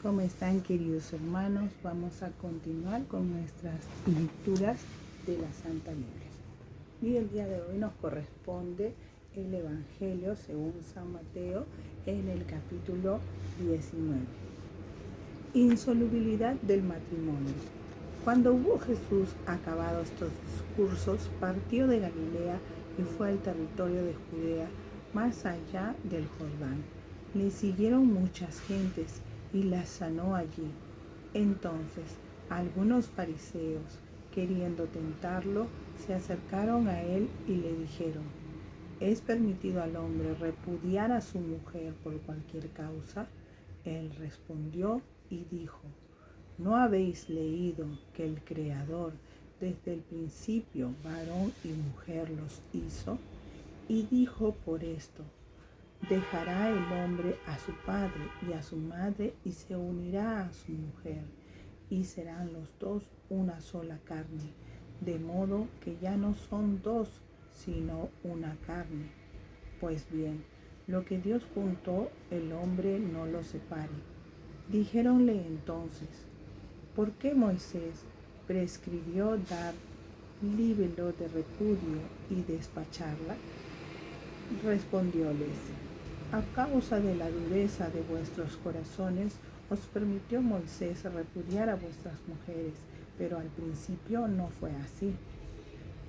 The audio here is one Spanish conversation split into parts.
¿Cómo están, queridos hermanos? Vamos a continuar con nuestras lecturas de la Santa Biblia. Y el día de hoy nos corresponde el Evangelio según San Mateo en el capítulo 19. Insolubilidad del matrimonio. Cuando hubo Jesús acabado estos discursos, partió de Galilea y fue al territorio de Judea, más allá del Jordán. Le siguieron muchas gentes y las sanó allí. Entonces, algunos fariseos, queriendo tentarlo, se acercaron a él y le dijeron: ¿es permitido al hombre repudiar a su mujer por cualquier causa? Él respondió y dijo: ¿no habéis leído que el Creador desde el principio varón y mujer los hizo? Y dijo por esto: dejará el hombre a su padre y a su madre y se unirá a su mujer, y serán los dos una sola carne, de modo que ya no son dos, sino una carne. Pues bien, lo que Dios juntó, el hombre no lo separe. Dijéronle entonces: ¿por qué Moisés prescribió dar libelo de repudio y despacharla? Respondióles: a causa de la dureza de vuestros corazones, os permitió Moisés repudiar a vuestras mujeres, pero al principio no fue así.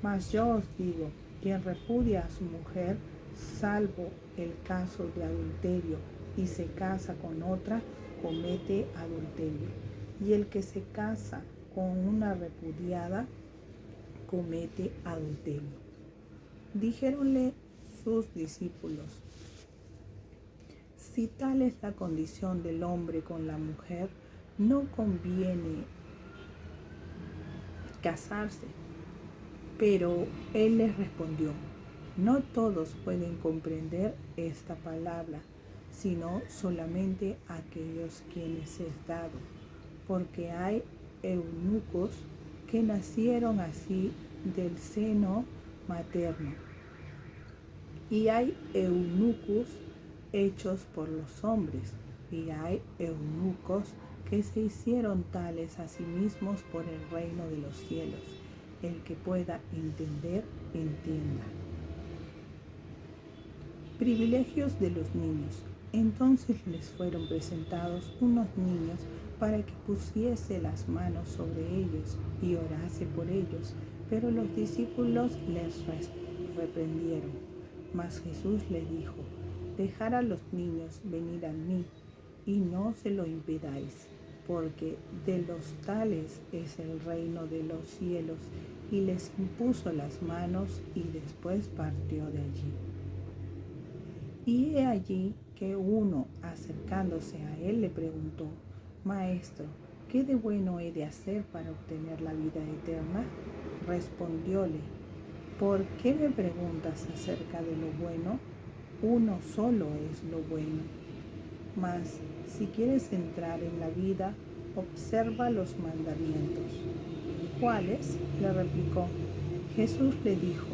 Mas yo os digo, quien repudia a su mujer, salvo el caso de adulterio, y se casa con otra, comete adulterio. Y el que se casa con una repudiada, comete adulterio. Dijéronle sus discípulos: si tal es la condición del hombre con la mujer, no conviene casarse. Pero él les respondió: no todos pueden comprender esta palabra, sino solamente aquellos quienes es dado, porque hay eunucos que nacieron así del seno materno, y hay eunucos hechos por los hombres, y hay eunucos que se hicieron tales a sí mismos por el reino de los cielos. El que pueda entender, entienda. Privilegios de los niños. Entonces les fueron presentados unos niños para que pusiese las manos sobre ellos y orase por ellos, pero los discípulos les reprendieron. Mas Jesús les dijo: dejad a los niños venir a mí, y no se lo impidáis, porque de los tales es el reino de los cielos. Y les impuso las manos y después partió de allí. Y he allí que uno, acercándose a él, le preguntó: Maestro, ¿qué de bueno he de hacer para obtener la vida eterna? Respondióle: ¿por qué me preguntas acerca de lo bueno? Uno solo es lo bueno. Mas si quieres entrar en la vida, observa los mandamientos. ¿Cuáles? Le replicó. Jesús le dijo: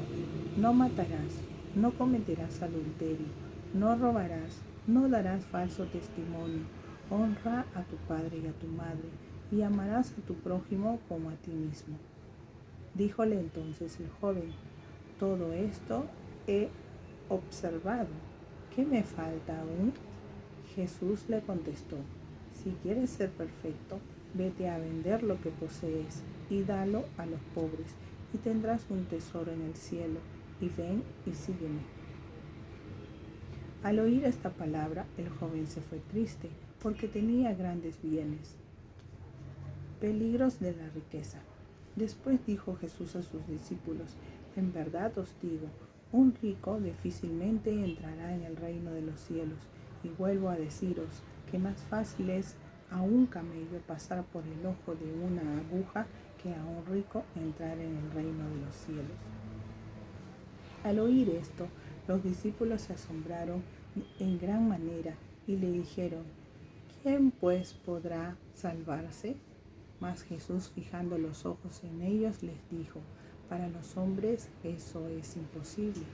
no matarás, no cometerás adulterio, no robarás, no darás falso testimonio, honra a tu padre y a tu madre, y amarás a tu prójimo como a ti mismo. Díjole entonces el joven: todo esto he observado. ¿Qué me falta aún? Jesús le contestó: si quieres ser perfecto, vete a vender lo que posees y dalo a los pobres, y tendrás un tesoro en el cielo, y ven y sígueme. Al oír esta palabra, el joven se fue triste, porque tenía grandes bienes. Peligros de la riqueza. Después dijo Jesús a sus discípulos: en verdad os digo, un rico difícilmente entrará en el reino de los cielos. Y vuelvo a deciros que más fácil es a un camello pasar por el ojo de una aguja que a un rico entrar en el reino de los cielos. Al oír esto, los discípulos se asombraron en gran manera y le dijeron: ¿quién pues podrá salvarse? Mas Jesús, fijando los ojos en ellos, les dijo: para los hombres eso es imposible,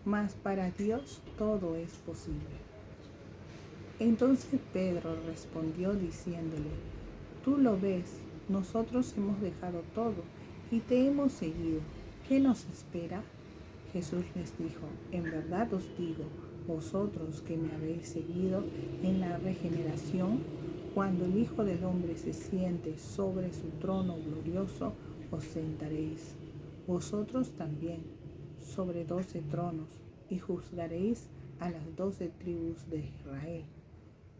mas para Dios todo es posible. Entonces Pedro respondió diciéndole: Tú lo ves, nosotros hemos dejado todo y te hemos seguido. ¿Qué nos espera? Jesús les dijo: En verdad os digo, vosotros que me habéis seguido, en la regeneración, cuando el Hijo del Hombre se siente sobre su trono glorioso, os sentaréis, vosotros también, sobre 12 tronos, y juzgaréis a las 12 tribus de Israel.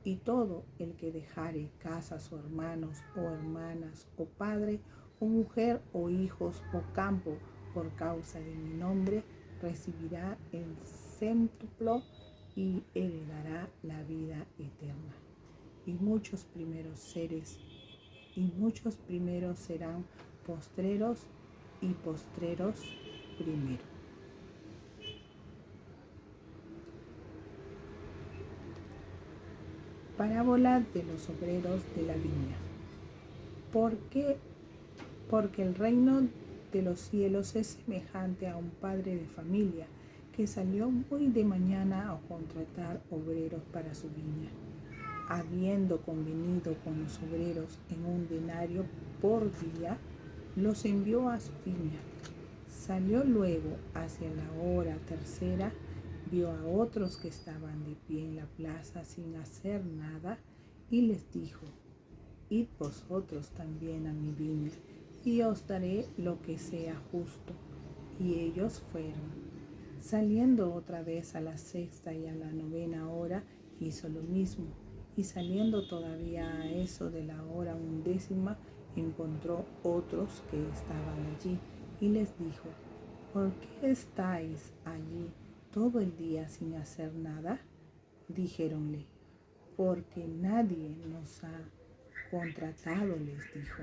Y todo el que dejare casas o hermanos o hermanas o padre o mujer o hijos o campo por causa de mi nombre, recibirá el céntuplo y heredará la vida eterna. Y muchos primeros serán postreros y postreros primeros. Parábola de los obreros de la viña. ¿Por qué? Porque el reino de los cielos es semejante a un padre de familia que salió muy de mañana a contratar obreros para su viña. Habiendo convenido con los obreros en un denario por día, los envió a su viña. Salió luego hacia la hora tercera, vio a otros que estaban de pie en la plaza sin hacer nada y les dijo: Id vosotros también a mi viña y os daré lo que sea justo. Y ellos fueron. Saliendo otra vez a la sexta y a la novena hora, hizo lo mismo. Y saliendo todavía a eso de la hora 11, encontró otros que estaban allí y les dijo: ¿Por qué estáis allí todo el día sin hacer nada? Dijéronle: Porque nadie nos ha contratado, les dijo.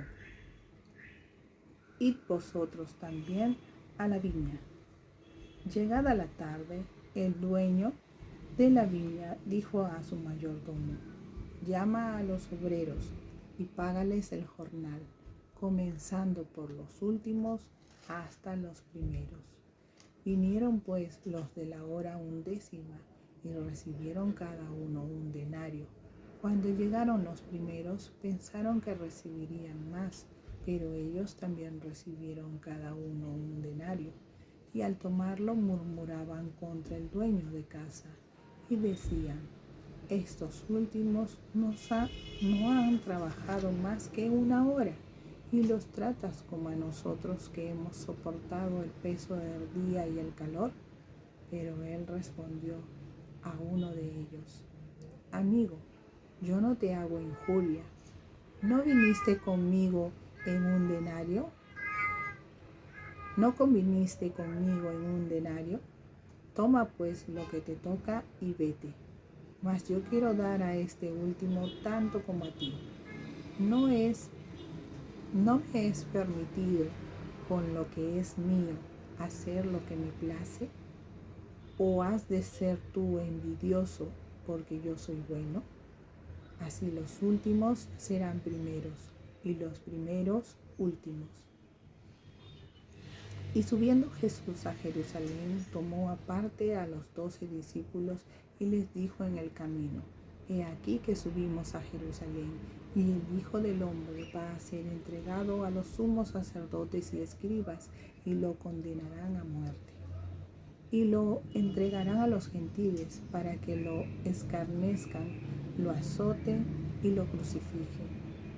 Id vosotros también a la viña. Llegada la tarde, el dueño de la viña dijo a su mayordomo: Llama a los obreros y págales el jornal, comenzando por los últimos hasta los primeros. Vinieron pues los de la hora 11 y recibieron cada uno un denario. Cuando llegaron los primeros, pensaron que recibirían más, pero ellos también recibieron cada uno un denario. Y al tomarlo murmuraban contra el dueño de casa y decían: Estos últimos no han trabajado más que una hora y los tratas como a nosotros que hemos soportado el peso del día y el calor. Pero él respondió a uno de ellos: Amigo, yo no te hago injuria. ¿No viniste conmigo en un denario? ¿No conviniste conmigo en un denario? Toma pues lo que te toca y vete. Mas yo quiero dar a este último tanto como a ti. No me es permitido con lo que es mío hacer lo que me place. ¿O has de ser tú envidioso porque yo soy bueno? Así los últimos serán primeros y los primeros últimos. Y subiendo Jesús a Jerusalén, tomó aparte a los 12 discípulos y les dijo en el camino: He aquí que subimos a Jerusalén, y el Hijo del Hombre va a ser entregado a los sumos sacerdotes y escribas, y lo condenarán a muerte. Y lo entregarán a los gentiles para que lo escarnezcan, lo azoten y lo crucifiquen.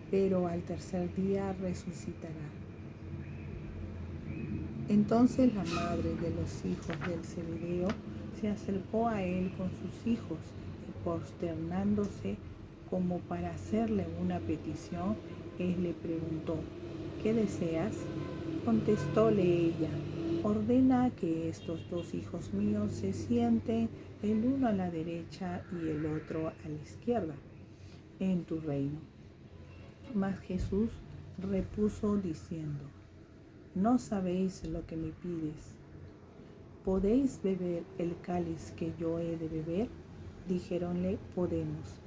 Pero al tercer día resucitará. Entonces la madre de los hijos del Zebedeo se acercó a él con sus hijos y posternándose como para hacerle una petición, él le preguntó: ¿Qué deseas? Contestóle ella: Ordena que estos 2 hijos míos se sienten, el uno a la derecha y el otro a la izquierda, en tu reino. Mas Jesús repuso diciendo: No sabéis lo que me pides. ¿Podéis beber el cáliz que yo he de beber? Dijéronle: Podemos.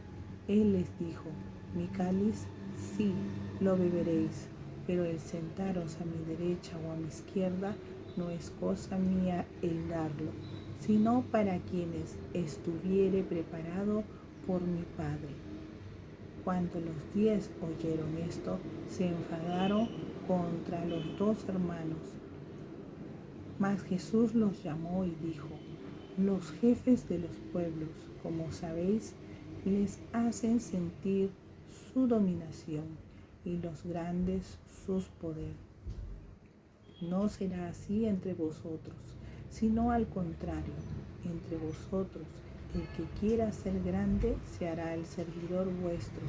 Él les dijo: Mi cáliz sí lo beberéis, pero el sentaros a mi derecha o a mi izquierda no es cosa mía el darlo, sino para quienes estuviere preparado por mi Padre. Cuando los 10 oyeron esto, se enfadaron contra los 2 hermanos. Mas Jesús los llamó y dijo: los jefes de los pueblos, como sabéis, les hacen sentir su dominación y los grandes sus poder. No será así entre vosotros, sino al contrario, entre vosotros el que quiera ser grande se hará el servidor vuestro,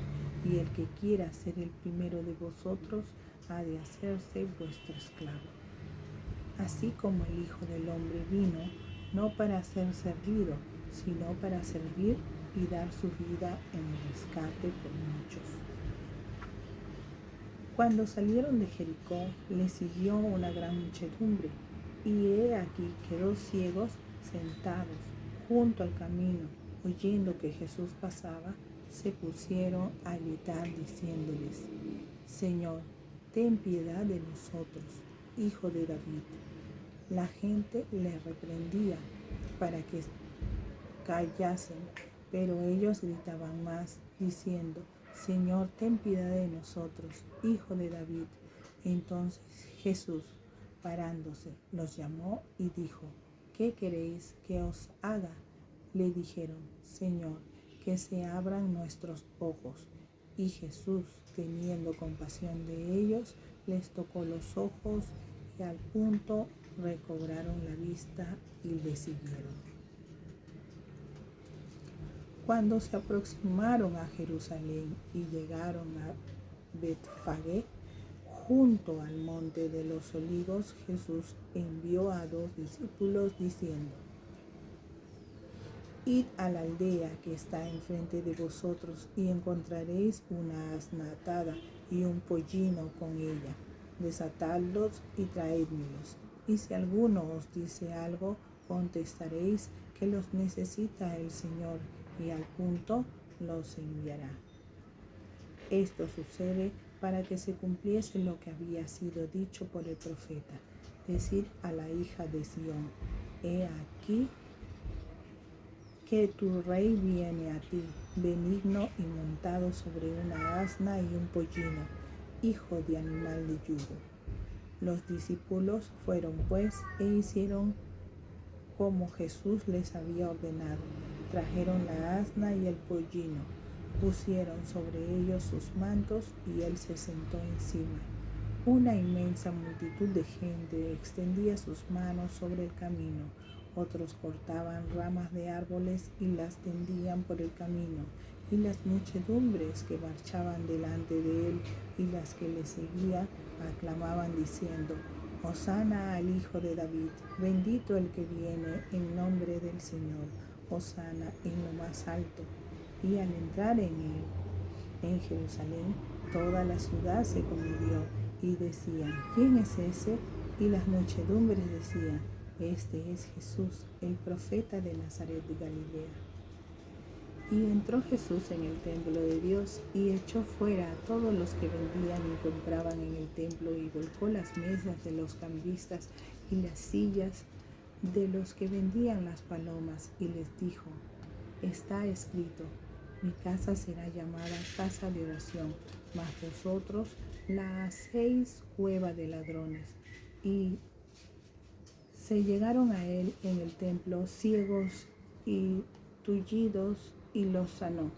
y el que quiera ser el primero de vosotros ha de hacerse vuestro esclavo. Así como el Hijo del Hombre vino, no para ser servido, sino para servir y dar su vida en rescate por muchos. Cuando salieron de Jericó, les siguió una gran muchedumbre, y he aquí que 2 ciegos sentados junto al camino, oyendo que Jesús pasaba, se pusieron a gritar diciéndoles: Señor, ten piedad de nosotros, Hijo de David. La gente les reprendía para que callasen, pero ellos gritaban más, diciendo: Señor, ten piedad de nosotros, Hijo de David. Entonces Jesús, parándose, los llamó y dijo: ¿qué queréis que os haga? Le dijeron: Señor, que se abran nuestros ojos. Y Jesús, teniendo compasión de ellos, les tocó los ojos, y al punto recobraron la vista y le siguieron. Cuando se aproximaron a Jerusalén y llegaron a Betfagé, junto al monte de los Olivos, Jesús envió a 2 discípulos diciendo: Id a la aldea que está enfrente de vosotros y encontraréis una asna atada y un pollino con ella. Desatadlos y traédmelos. Y si alguno os dice algo, contestaréis que los necesita el Señor, y al punto los enviará. Esto sucede para que se cumpliese lo que había sido dicho por el profeta: decir a la hija de Sión: he aquí que tu rey viene a ti, benigno y montado sobre una asna y un pollino, hijo de animal de yugo. Los discípulos fueron pues e hicieron como Jesús les había ordenado. Trajeron la asna y el pollino, pusieron sobre ellos sus mantos y él se sentó encima. Una inmensa multitud de gente extendía sus manos sobre el camino. Otros cortaban ramas de árboles y las tendían por el camino, y las muchedumbres que marchaban delante de él y las que le seguían aclamaban diciendo: Hosana al Hijo de David, bendito el que viene en nombre del Señor, Hosana en lo más alto. Y al entrar en Jerusalén, toda la ciudad se conmovió y decían: ¿quién es ese? Y las muchedumbres decían: este es Jesús, el profeta de Nazaret de Galilea. Y entró Jesús en el templo de Dios y echó fuera a todos los que vendían y compraban en el templo, y volcó las mesas de los cambistas y las sillas de los que vendían las palomas, y les dijo: está escrito, mi casa será llamada casa de oración, mas vosotros la hacéis cueva de ladrones. Y se llegaron a él en el templo ciegos y tullidos, y los sanó.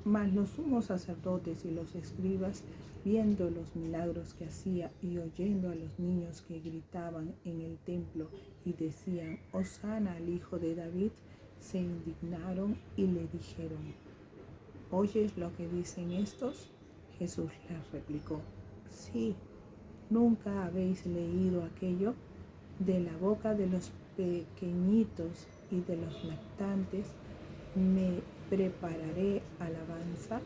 Mas los sumos sacerdotes y los escribas, viendo los milagros que hacía y oyendo a los niños que gritaban en el templo y decían: Hosana al Hijo de David, se indignaron y le dijeron: ¿oyes lo que dicen estos? Jesús les replicó: sí. ¿Nunca habéis leído aquello? De la boca de los pequeñitos y de los lactantes me prepararé alabanza.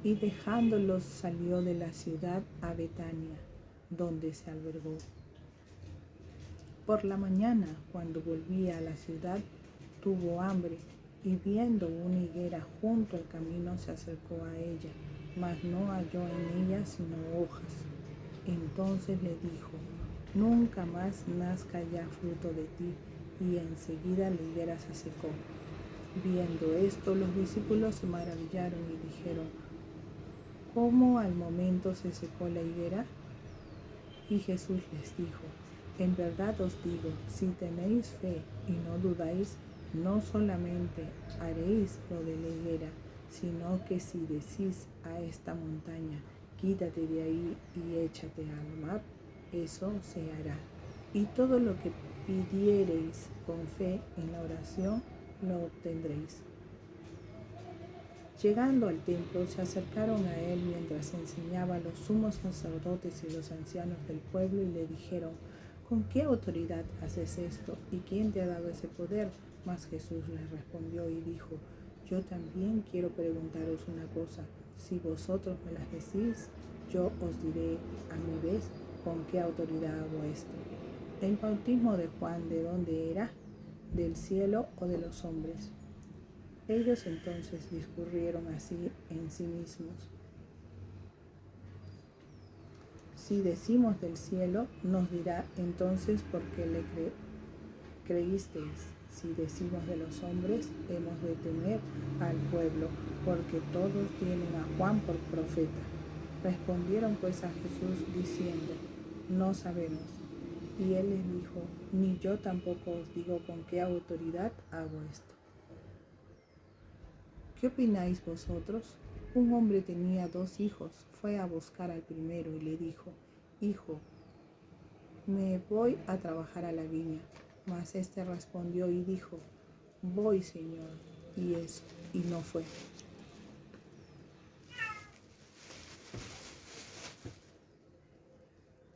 Y dejándolos salió de la ciudad a Betania, donde se albergó. Por la mañana, cuando volvía a la ciudad, tuvo hambre, y viendo una higuera junto al camino se acercó a ella, mas no halló en ella sino hojas. Entonces le dijo: nunca más nazca ya fruto de ti. Y enseguida la higuera se secó. Viendo esto, los discípulos se maravillaron y dijeron: ¿cómo al momento se secó la higuera? Y Jesús les dijo: en verdad os digo, si tenéis fe y no dudáis, no solamente haréis lo de la higuera, sino que si decís a esta montaña: quítate de ahí y échate al mar, eso se hará. Y todo lo que pidiereis con fe en la oración, lo obtendréis. Llegando al templo, se acercaron a él mientras enseñaba a los sumos sacerdotes y los ancianos del pueblo y le dijeron: ¿con qué autoridad haces esto? ¿Y quién te ha dado ese poder? Mas Jesús les respondió y dijo: yo también quiero preguntaros una cosa. Si vosotros me las decís, yo os diré a mi vez con qué autoridad hago esto. ¿El bautismo de Juan de dónde era? ¿Del cielo o de los hombres? Ellos entonces discurrieron así en sí mismos: si decimos del cielo, nos dirá entonces por qué le creísteis. Si decimos de los hombres, hemos de temer al pueblo, porque todos tienen a Juan por profeta. Respondieron pues a Jesús diciendo: no sabemos. Y él les dijo: ni yo tampoco os digo con qué autoridad hago esto. ¿Qué opináis vosotros? Un hombre tenía 2 hijos. Fue a buscar al primero y le dijo: hijo, me voy a trabajar a la viña. Mas éste respondió y dijo: voy, Señor, y no fue.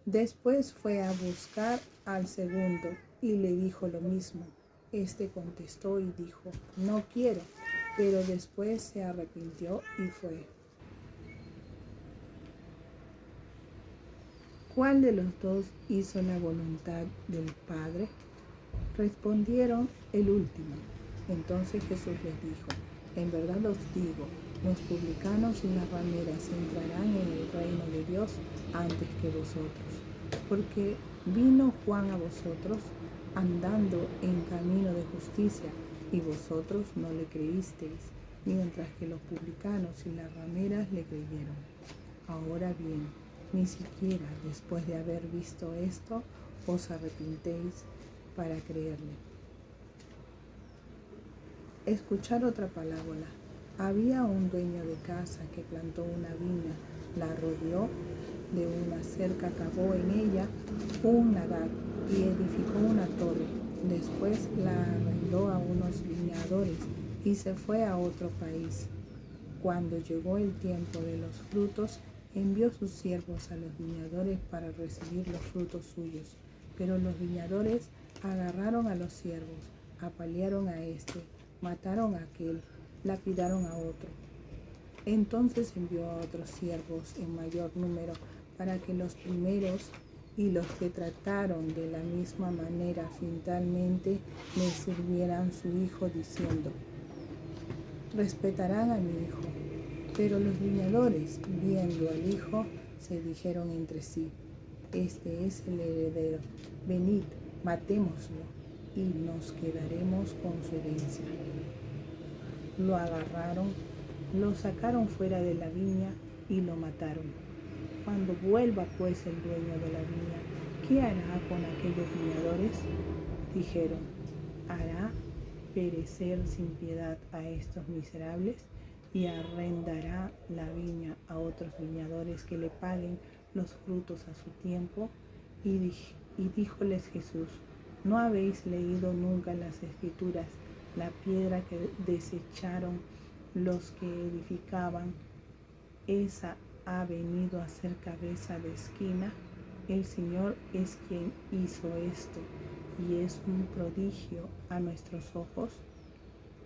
Después fue a buscar al segundo y le dijo lo mismo. Este contestó y dijo: no quiero. Pero después se arrepintió y fue. ¿Cuál de los 2 hizo la voluntad del Padre? Respondieron: el último. Entonces Jesús les dijo: en verdad os digo, los publicanos y las rameras entrarán en el reino de Dios antes que vosotros. Porque vino Juan a vosotros andando en camino de justicia, y vosotros no le creísteis, mientras que los publicanos y las rameras le creyeron. Ahora bien, ni siquiera después de haber visto esto, os arrepentéis para creerle. Escuchar otra parábola. Había un dueño de casa que plantó una viña, la rodeó de una cerca, cavó en ella un lagar y edificó una torre. Después la arrendó a unos viñadores y se fue a otro país. Cuando llegó el tiempo de los frutos, envió sus siervos a los viñadores para recibir los frutos suyos. Pero los viñadores agarraron a los siervos, apalearon a este, mataron a aquel, lapidaron a otro. Entonces envió a otros siervos en mayor número para que los primeros y los que trataron de la misma manera finalmente le sirvieran su hijo, diciendo: respetarán a mi hijo. Pero los viñadores, viendo al hijo, se dijeron entre sí: este es el heredero, venid, matémoslo, y nos quedaremos con su herencia. Lo agarraron, lo sacaron fuera de la viña y lo mataron. Cuando vuelva pues el dueño de la viña, ¿qué hará con aquellos viñadores? Dijeron: hará perecer sin piedad a estos miserables y arrendará la viña a otros viñadores que le paguen los frutos a su tiempo. Y díjoles Jesús: ¿no habéis leído nunca en las Escrituras la piedra que desecharon los que edificaban? Esa ha venido a ser cabeza de esquina. El Señor es quien hizo esto, y es un prodigio a nuestros ojos.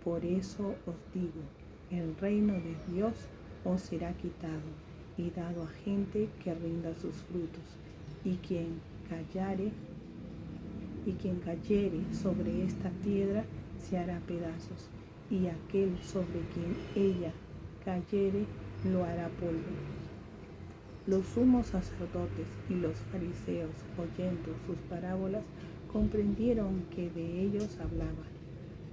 Por eso os digo, el reino de Dios os será quitado y dado a gente que rinda sus frutos. Y quien cayere sobre esta piedra se hará pedazos, y aquel sobre quien ella cayere lo hará polvo. Los sumos sacerdotes y los fariseos, oyendo sus parábolas, comprendieron que de ellos hablaba.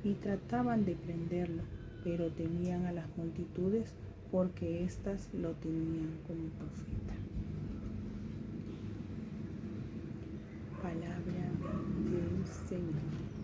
y trataban de prenderlo, pero temían a las multitudes porque éstas lo tenían como profeta. Palabra del Señor.